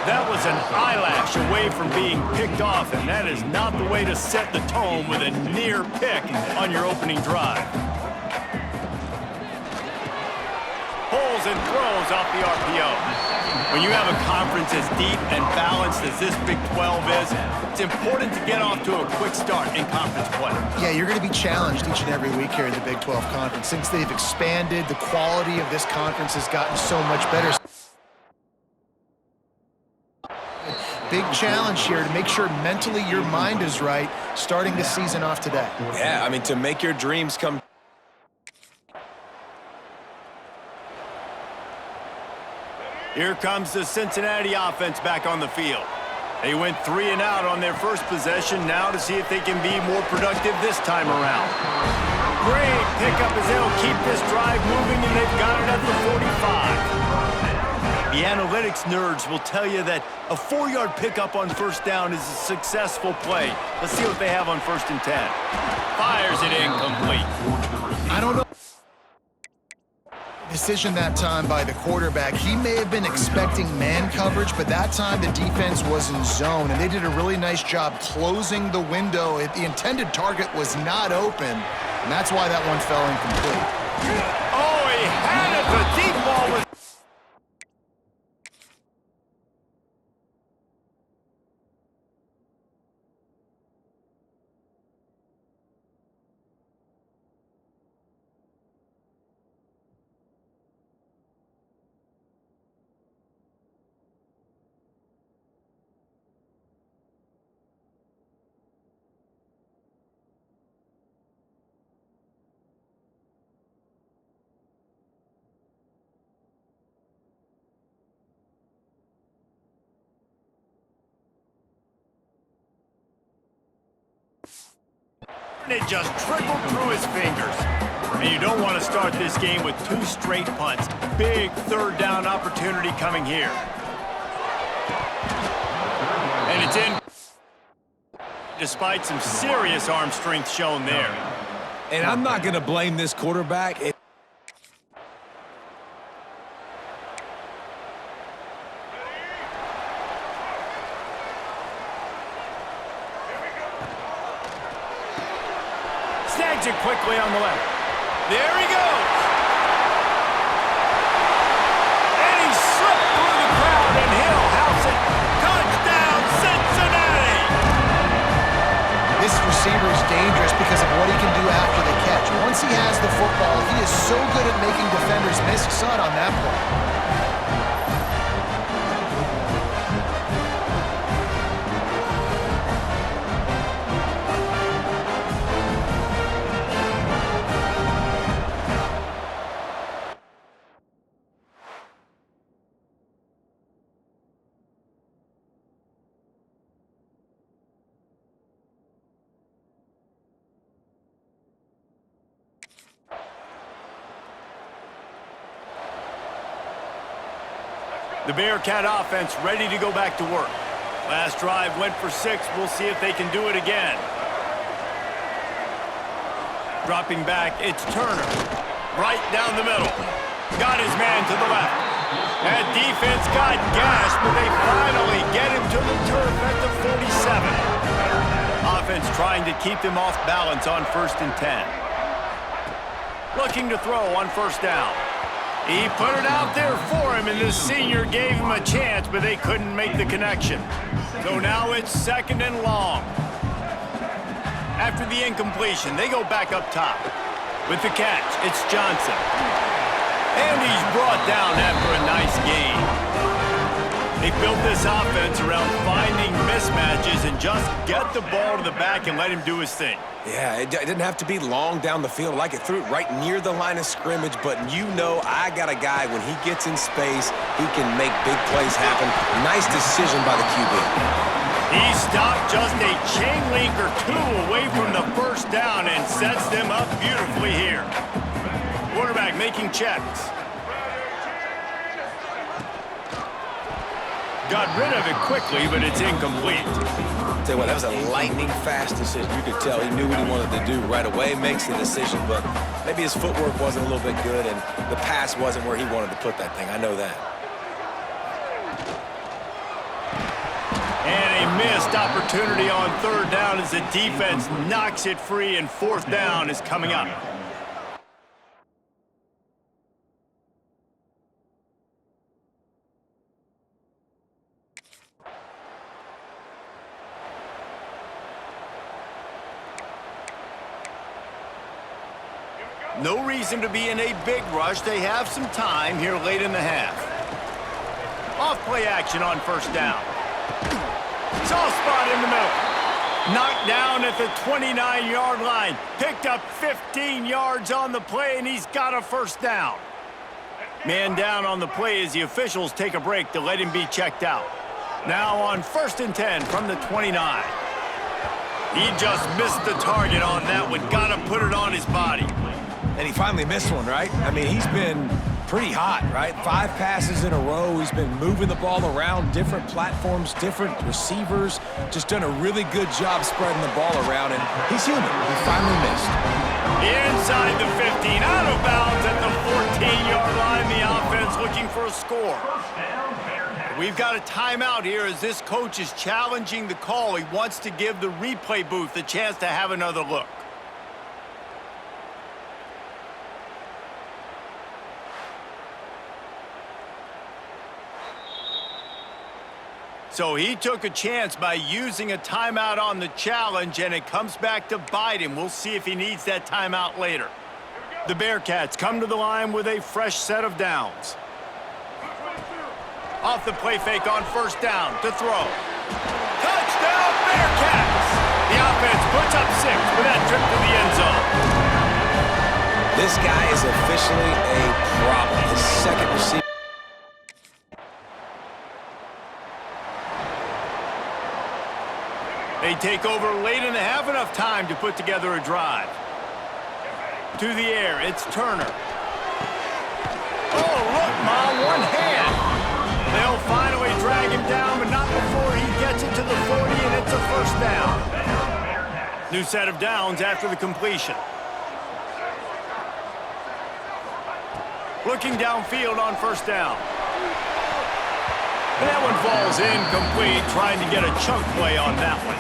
That was an eyelash away from being picked off, and that is not the way to set the tone with a near pick on your opening drive. Pulls and throws off the RPO. When you have a conference as deep and balanced as this Big 12 is, it's important to get off to a quick start in conference play. Yeah, you're going to be challenged each and every week here in the Big 12 Conference. Since they've expanded, the quality of this conference has gotten so much better. Big challenge here to make sure mentally your mind is right starting the season off today. Yeah, I mean, to make your dreams come. Here comes the Cincinnati offense back on the field. They went 3 and out on their first possession, now to see if they can be more productive this time around. Great pickup as they'll keep this drive moving, and they've got it at the 45. The analytics nerds will tell you that a 4-yard pickup on first down is a successful play. Let's see what they have on 1st and 10. Fires it incomplete. I don't know. Decision that time by the quarterback. He may have been expecting man coverage, but that time the defense was in zone, and they did a really nice job closing the window. The intended target was not open, and that's why that one fell incomplete. Oh, he had it. The deep ball was... It just trickled through his fingers. And you don't want to start this game with 2 straight punts. Big 3rd down opportunity coming here. And it's in, despite some serious arm strength shown there. And I'm not going to blame this quarterback. Snags it quickly on the left. There he goes. And he slipped through the crowd, and he'll house it. Touchdown, Cincinnati! This receiver is dangerous because of what he can do after the catch. Once he has the football, he is so good at making defenders miss. You saw it on that play. The Bearcat offense ready to go back to work. Last drive went for 6. We'll see if they can do it again. Dropping back, it's Turner. Right down the middle. Got his man to the left. That defense got gashed, but they finally get him to the turf at the 47. Offense trying to keep them off balance on 1st and 10. Looking to throw on 1st down. He put it out there for him, and the senior gave him a chance, but they couldn't make the connection. So now it's 2nd and long. After the incompletion, they go back up top. With the catch, it's Johnson. And he's brought down after a nice gain. They built this offense around finding mismatches and just get the ball to the back and let him do his thing. Yeah, it didn't have to be long down the field. Like it threw it right near the line of scrimmage, but you know I got a guy, when he gets in space, he can make big plays happen. Nice decision by the QB. He stopped just a chain link or 2 away from the 1st down and sets them up beautifully here. Quarterback making checks. Got rid of it quickly, but it's incomplete. Tell you what, that was a lightning-fast decision. You could tell he knew what he wanted to do right away, makes the decision, but maybe his footwork wasn't a little bit good, and the pass wasn't where he wanted to put that thing. I know that. missed opportunity on third down as the defense knocks it free, and fourth down is coming up. No reason to be in a big rush. They have some time here late in the half. Off play action on first down. Soft spot in the middle. Knocked down at the 29-yard line. Picked up 15 yards on the play, and he's got a first down. Man down on the play as the officials take a break to let him be checked out. Now on 1st and 10 from the 29. He just missed the target on that one. Got to put it on his body. And he finally missed one, right? I mean, he's been pretty hot, right? 5 passes in a row. He's been moving the ball around different platforms, different receivers. Just done a really good job spreading the ball around, and he's human. He finally missed. Inside the 15, out of bounds at the 14-yard line. The offense looking for a score. We've got a timeout here as this coach is challenging the call. He wants to give the replay booth a chance to have another look. So he took a chance by using a timeout on the challenge, and it comes back to bite him. We'll see if he needs that timeout later. The Bearcats come to the line with a fresh set of downs. Off the play fake on first down to throw. Touchdown, Bearcats! The offense puts up 6 with that trip to the end zone. This guy is officially a problem. His second receiver. They take over late in the half, enough time to put together a drive. To the air, it's Turner. Oh, look, Ma, one hand. They'll finally drag him down, but not before he gets it to the 40, and it's a first down. New set of downs after the completion. Looking downfield on first down. That one falls incomplete, trying to get a chunk play on that one.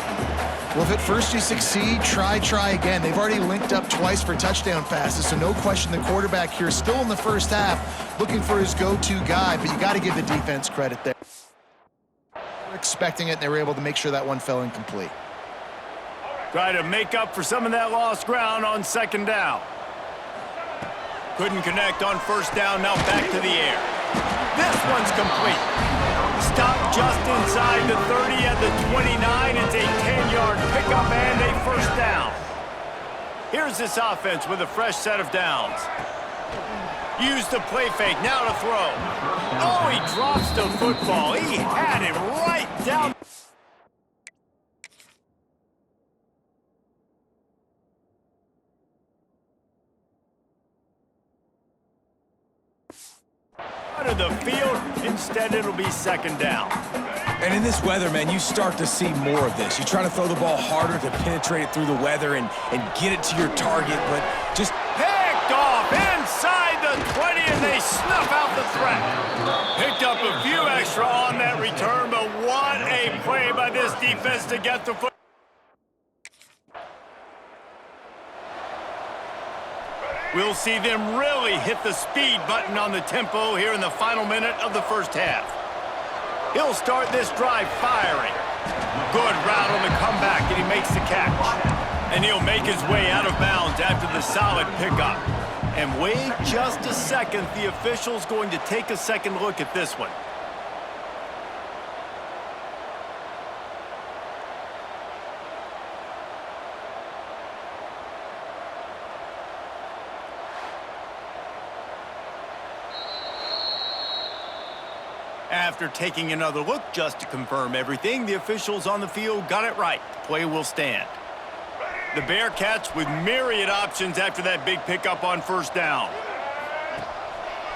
Well, if at first you succeed, try again. They've already linked up twice for touchdown passes, so no question the quarterback here still in the first half looking for his go-to guy, but you got to give the defense credit there. They're expecting it, and they were able to make sure that one fell incomplete. Try to make up for some of that lost ground on second down. Couldn't connect on first down, now back to the air. This one's complete. Stopped just inside the 30 at the 29. It's a 10-yard pickup and a first down. Here's this offense with a fresh set of downs. Use the play fake, now to throw. Oh, he drops the football. He had it right down. Out of the field, instead it'll be second down. And in this weather, man, you start to see more of this. You try to throw the ball harder to penetrate it through the weather and get it to your target, but just picked off inside the 20, and they snuff out the threat. Picked up a few extra on that return, but what a play by this defense to get the foot. We'll see them really hit the speed button on the tempo here in the final minute of the first half. He'll start this drive firing. Good route on the comeback, and he makes the catch. And he'll make his way out of bounds after the solid pickup. And wait just a second, the official's going to take a second look at this one. After taking another look just to confirm everything, the officials on the field got it right. Play will stand. The Bearcats with myriad options after that big pickup on first down.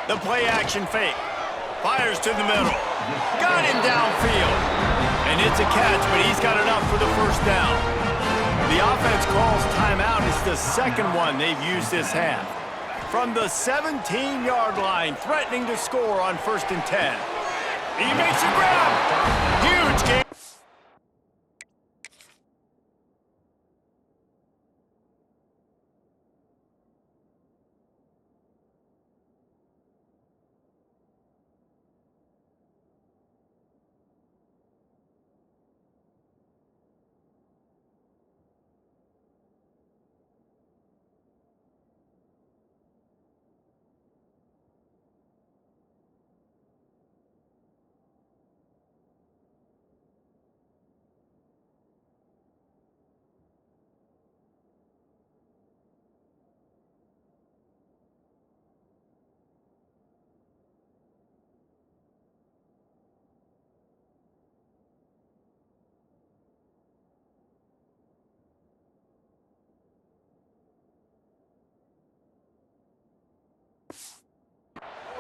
The play action fake. Fires to the middle. Got him downfield. And it's a catch, but he's got enough for the first down. The offense calls timeout. It's the second one they've used this half. From the 17-yard line, threatening to score on 1st and 10. He makes a grab. Huge game.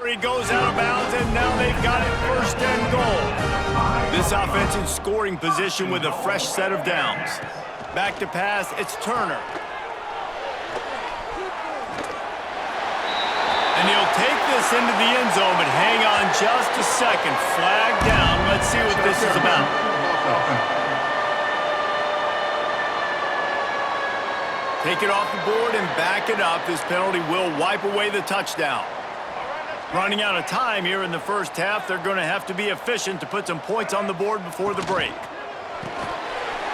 He goes out of bounds, and now they've got it first and goal. This offense in scoring position with a fresh set of downs. Back to pass, it's Turner. And he'll take this into the end zone, but hang on just a second. Flag down. Let's see what this is about. Take it off the board and back it up. This penalty will wipe away the touchdown. Running out of time here in the first half. They're going to have to be efficient to put some points on the board before the break.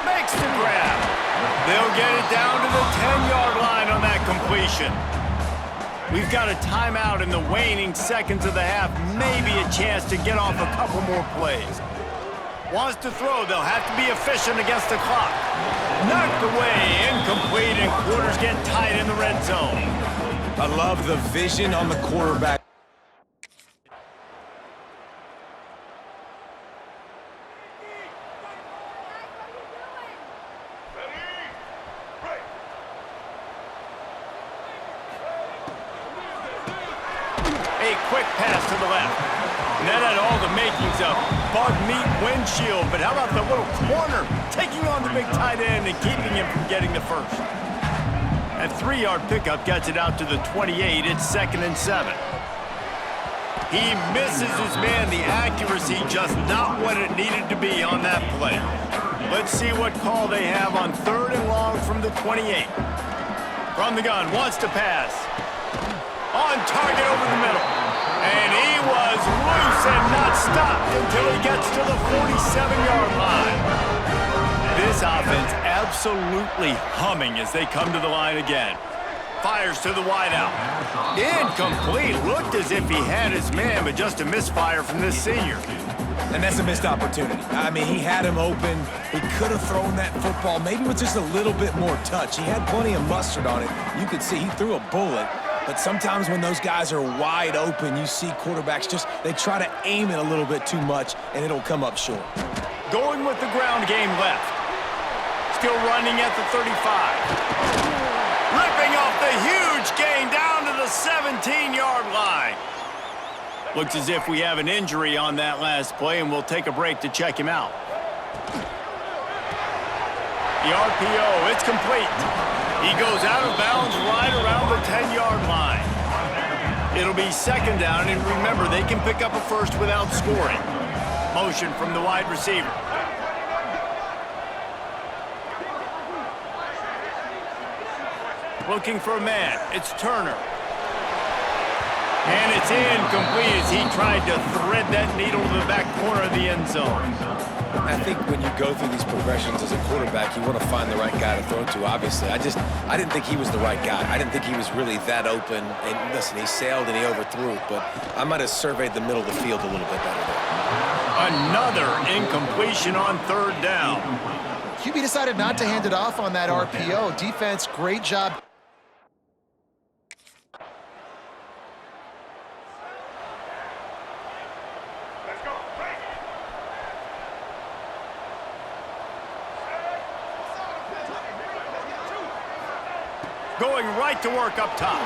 Makes the grab. They'll get it down to the 10-yard line on that completion. We've got a timeout in the waning seconds of the half. Maybe a chance to get off a couple more plays. Wants to throw. They'll have to be efficient against the clock. Knocked away. Incomplete, and quarters get tight in the red zone. I love the vision on the quarterback. A quick pass to the left. And that had all the makings of bug meat windshield. But how about the little corner taking on the big tight end and keeping him from getting the first? That 3-yard pickup gets it out to the 28. It's 2nd and 7. He misses his man. The accuracy just not what it needed to be on that play. Let's see what call they have on 3rd and long from the 28. From the gun, wants to pass. On target over the middle. And he was loose and not stopped until he gets to the 47-yard line. This offense absolutely humming as they come to the line again. Fires to the wideout. Incomplete. Looked as if he had his man, but just a misfire from this senior. And that's a missed opportunity. I mean, he had him open. He could have thrown that football maybe with just a little bit more touch. He had plenty of mustard on it. You could see he threw a bullet. But sometimes when those guys are wide open, you see quarterbacks they try to aim it a little bit too much, and it'll come up short. Going with the ground game left. Still running at the 35. Ripping off the huge gain down to the 17-yard line. Looks as if we have an injury on that last play, and we'll take a break to check him out. The RPO, it's complete. He goes out of bounds right around the 10-yard line. It'll be 2nd down, and remember, they can pick up a first without scoring. Motion from the wide receiver. Looking for a man. It's Turner. And it's incomplete as he tried to thread that needle to the back corner of the end zone. I think when you go through these progressions as a quarterback, you want to find the right guy to throw to, obviously. I didn't think he was the right guy. I didn't think he was really that open. And listen, he sailed and he overthrew it, but I might have surveyed the middle of the field a little bit better there. Another incompletion on 3rd down. QB decided not to hand it off on that RPO. Defense, great job. Going right to work up top.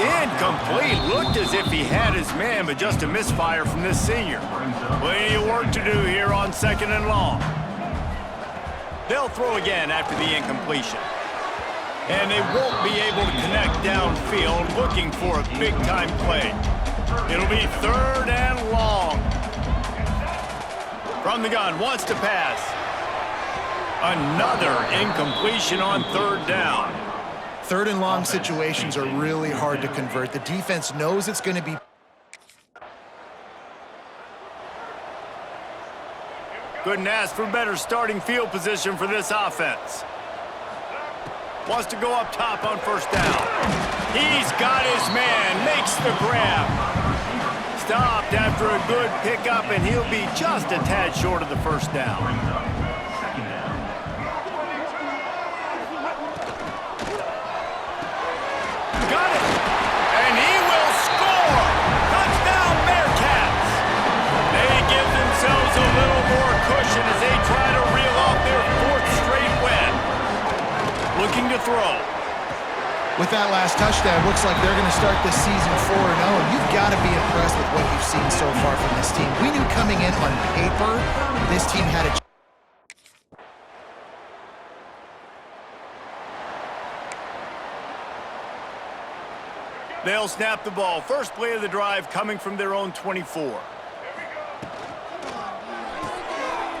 Incomplete. Looked as if he had his man, but just a misfire from this senior. Plenty of work to do here on 2nd and long. They'll throw again after the incompletion. And they won't be able to connect downfield, looking for a big-time play. It'll be 3rd and long. From the gun, wants to pass. Another incompletion on 3rd down. 3rd and long situations are really hard to convert. The defense knows it's going to be. Couldn't ask for better starting field position for this offense. Wants to go up top on 1st down. He's got his man, makes the grab. Stopped after a good pickup, and he'll be just a tad short of the 1st down. Got it! And he will score! Touchdown, Bearcats! They give themselves a little more cushion as they try to reel off their 4th straight win. Looking to throw. With that last touchdown, looks like they're going to start this season 4-0. You've got to be impressed with what you've seen so far from this team. We knew coming in on paper, this team had a They'll snap the ball. First play of the drive coming from their own 24.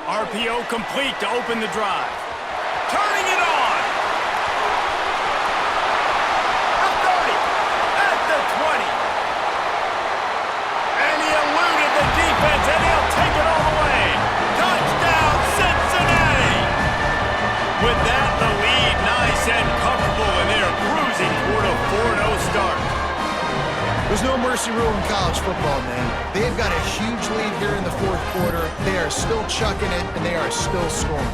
RPO complete to open the drive. Turning it on. The 30. At the 20. And he eluded the defense, and he'll take it all the way. Touchdown, Cincinnati. With that, the lead nice and comfortable, and they're cruising toward a 4-0 start. There's no mercy rule in college football, man. They've got a huge lead here in the fourth quarter. They are still chucking it, and they are still scoring.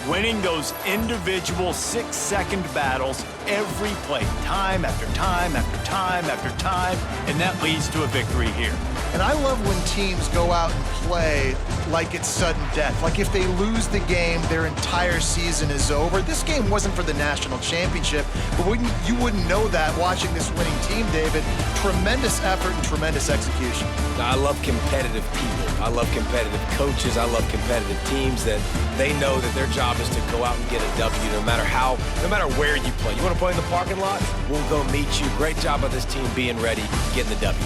Winning those individual 6-second battles every play, time after time after time after time, and that leads to a victory here. And I love when teams go out and play like it's sudden death. Like if they lose the game, their entire season is over. This game wasn't for the national championship, but you wouldn't know that watching this winning team, David. Tremendous effort and tremendous execution. I love competitive people. I love competitive coaches. I love competitive teams that they know that their job is to go out and get a W no matter where you play. You want to play in the parking lot? We'll go meet you. Great job by this team being ready, getting the W.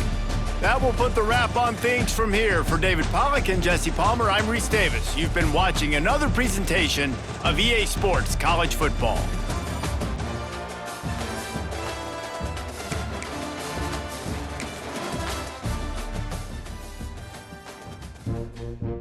That will put the wrap on things from here. For David Pollack and Jesse Palmer, I'm Reese Davis. You've been watching another presentation of EA Sports College Football. Thank you.